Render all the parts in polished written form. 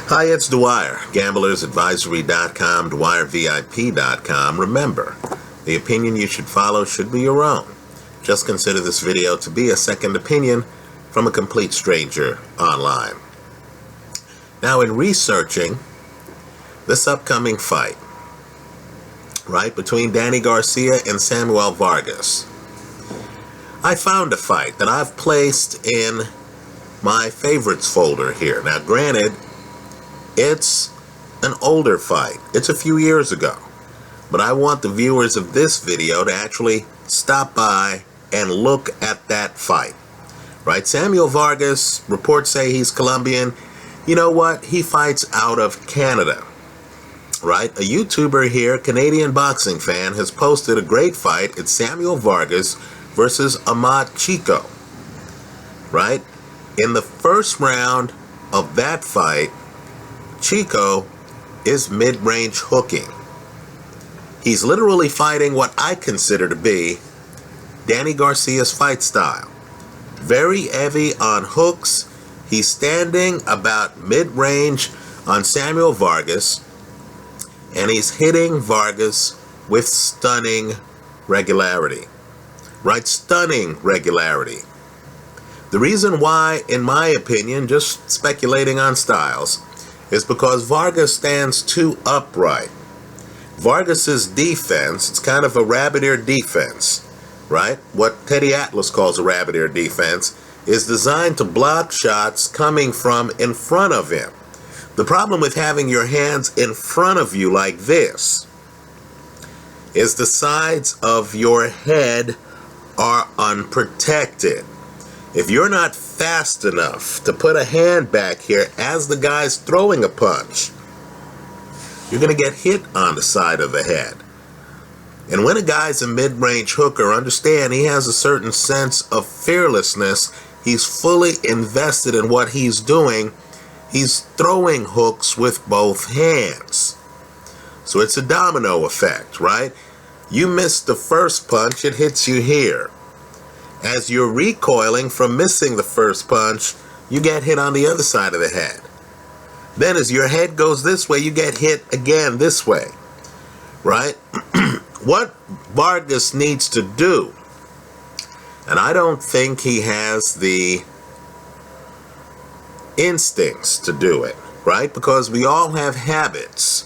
Hi, it's Dwyer, gamblersadvisory.com, dwyervip.com. Remember, the opinion you should follow should be your own. Just consider this video to be a second opinion from a complete stranger online. Now, in researching this upcoming fight, right, between Danny Garcia and Samuel Vargas, I found a fight that I've placed in my favorites folder here. Now, granted, it's an older fight. It's a few years ago. But I want the viewers of this video to actually stop by and look at that fight. Right? Samuel Vargas, reports say he's Colombian. You know what? He fights out of Canada. Right? A YouTuber here, Canadian boxing fan, has posted a great fight. It's Samuel Vargas versus Ahmad Chico. Right? In the first round of that fight, Chico is mid-range hooking. He's literally fighting what I consider to be Danny Garcia's fight style. Very heavy on hooks. He's standing about mid-range on Samuel Vargas, and he's hitting Vargas with stunning regularity. Right? Stunning regularity. The reason why, in my opinion, just speculating on styles, is because Vargas stands too upright. Vargas's defense, it's kind of a rabbit ear defense, right? What Teddy Atlas calls a rabbit ear defense is designed to block shots coming from in front of him. The problem with having your hands in front of you like this is the sides of your head are unprotected. If you're not fast enough to put a hand back here as the guy's throwing a punch, you're going to get hit on the side of the head. And when a guy's a mid-range hooker, understand he has a certain sense of fearlessness. He's fully invested in what he's doing. He's throwing hooks with both hands. So it's a domino effect, right? You miss the first punch, it hits you here. As you're recoiling from missing the first punch, you get hit on the other side of the head. Then as your head goes this way, you get hit again this way. Right? What Vargas needs to do, and I don't think he has the instincts to do it, right? Because we all have habits.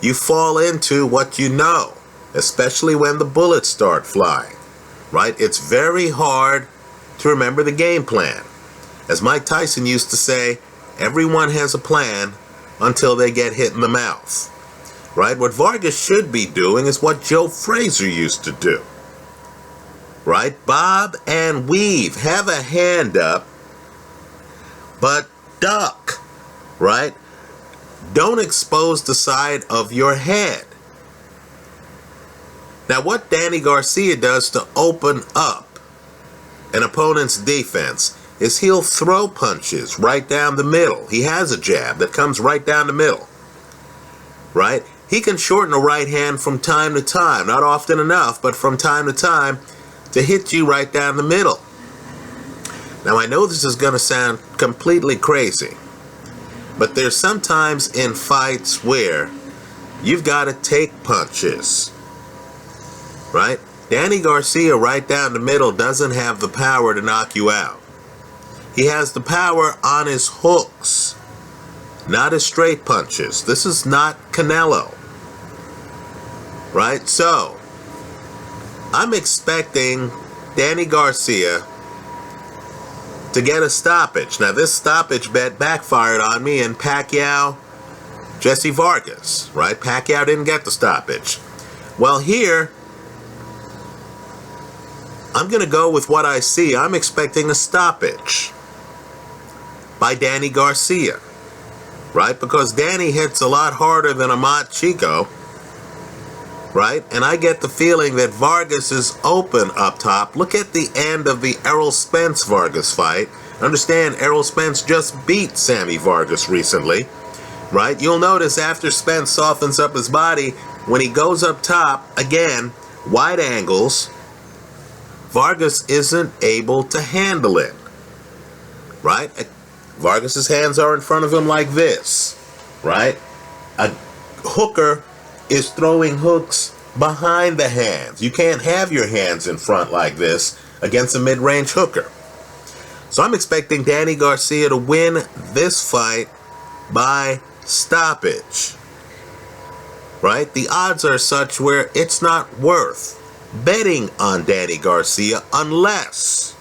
You fall into what you know, especially when the bullets start flying. Right? It's very hard to remember the game plan. As Mike Tyson used to say, everyone has a plan until they get hit in the mouth. Right? What Vargas should be doing is what Joe Frazier used to do. Right? Bob and weave. Have a hand up, but duck. Right? Don't expose the side of your head. Now, what Danny Garcia does to open up an opponent's defense is he'll throw punches right down the middle. He has a jab that comes right down the middle, right? He can shorten a right hand from time to time, not often enough, but from time to time, to hit you right down the middle. Now, I know this is going to sound completely crazy, but there's sometimes in fights where you've got to take punches. Right? Danny Garcia right down the middle doesn't have the power to knock you out. He has the power on his hooks, not his straight punches. This is not Canelo. Right? So, I'm expecting Danny Garcia to get a stoppage. Now, this stoppage bet backfired on me in Pacquiao, Jesse Vargas. Right? Pacquiao didn't get the stoppage. Well, here, I'm going to go with what I see. I'm expecting a stoppage by Danny Garcia, right? Because Danny hits a lot harder than Ahmad Chico, right? And I get the feeling that Vargas is open up top. Look at the end of the Errol Spence-Vargas fight. Understand, Errol Spence just beat Sammy Vargas recently, right? You'll notice after Spence softens up his body, when he goes up top, again, wide angles, Vargas isn't able to handle it, right? Vargas's hands are in front of him like this, right? A hooker is throwing hooks behind the hands. You can't have your hands in front like this against a mid-range hooker. So I'm expecting Danny Garcia to win this fight by stoppage, right? The odds are such where it's not worth betting on Danny Garcia unless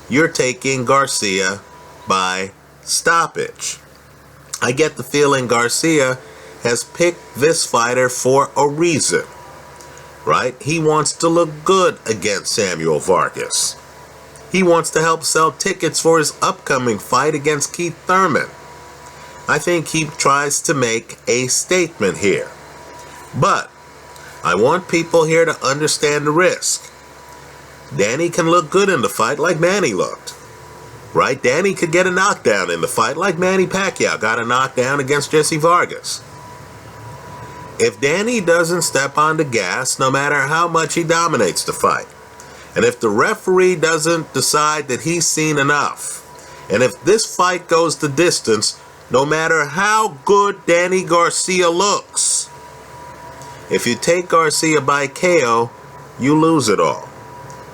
you're taking Garcia by stoppage. I get the feeling Garcia has picked this fighter for a reason, right? He wants to look good against Samuel Vargas. He wants to help sell tickets for his upcoming fight against Keith Thurman. I think he tries to make a statement here. But I want people here to understand the risk. Danny can look good in the fight like Manny looked, right? Danny could get a knockdown in the fight like Manny Pacquiao got a knockdown against Jesse Vargas. If Danny doesn't step on the gas, no matter how much he dominates the fight, and if the referee doesn't decide that he's seen enough, and if this fight goes the distance, no matter how good Danny Garcia looks, if you take Garcia by KO, you lose it all,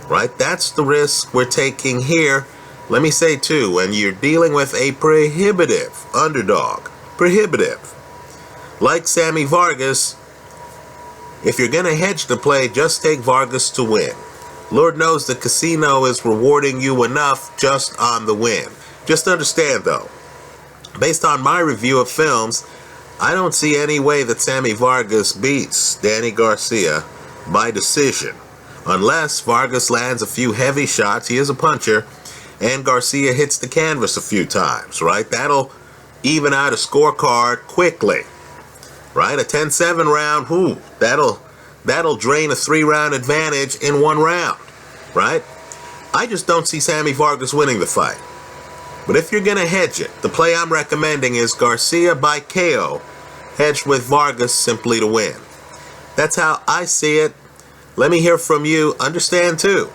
right? That's the risk we're taking here. Let me say too, when you're dealing with a prohibitive underdog, like Sammy Vargas, if you're going to hedge the play, just take Vargas to win. Lord knows the casino is rewarding you enough just on the win. Just understand though, based on my review of films, I don't see any way that Sammy Vargas beats Danny Garcia by decision. Unless Vargas lands a few heavy shots, he is a puncher, and Garcia hits the canvas a few times, right? That'll even out a scorecard quickly. Right, a 10-7 round, that'll drain a 3-round advantage in 1 round, right? I just don't see Sammy Vargas winning the fight. But if you're gonna hedge it, the play I'm recommending is Garcia by KO, hedged with Vargas simply to win. That's how I see it. Let me hear from you. Understand too,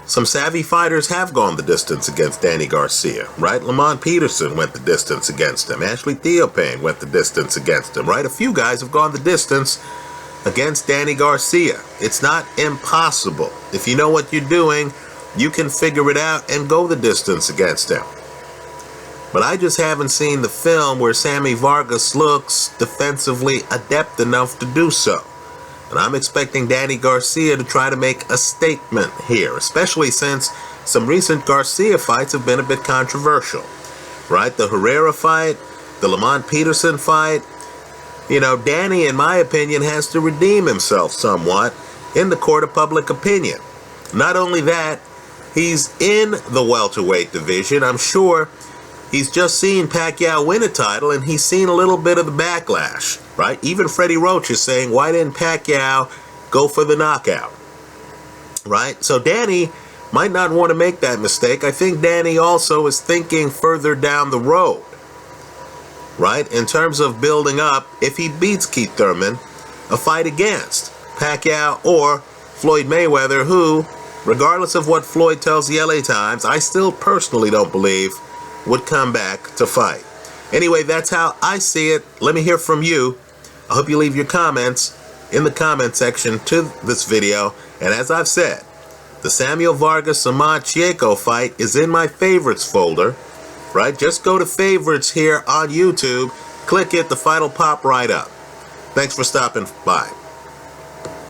some savvy fighters have gone the distance against Danny Garcia, right? Lamont Peterson went the distance against him. Ashley Theophane went the distance against him, right? A few guys have gone the distance against Danny Garcia. It's not impossible. If you know what you're doing, you can figure it out and go the distance against him. But I just haven't seen the film where Sammy Vargas looks defensively adept enough to do so. And I'm expecting Danny Garcia to try to make a statement here, especially since some recent Garcia fights have been a bit controversial, right? The Herrera fight, the Lamont Peterson fight. You know, Danny, in my opinion, has to redeem himself somewhat in the court of public opinion. Not only that, he's in the welterweight division. I'm sure he's just seen Pacquiao win a title, and he's seen a little bit of the backlash, right? Even Freddie Roach is saying, why didn't Pacquiao go for the knockout, right? So Danny might not want to make that mistake. I think Danny also is thinking further down the road, right? In terms of building up, if he beats Keith Thurman, a fight against Pacquiao or Floyd Mayweather, who, regardless of what Floyd tells the LA Times, I still personally don't believe would come back to fight. Anyway, that's how I see it. Let me hear from you. I hope you leave your comments in the comment section to this video. And as I've said, the Samuel Vargas-Samad Chieko fight is in my favorites folder, right? Just go to favorites here on YouTube, click it, the fight will pop right up. Thanks for stopping by.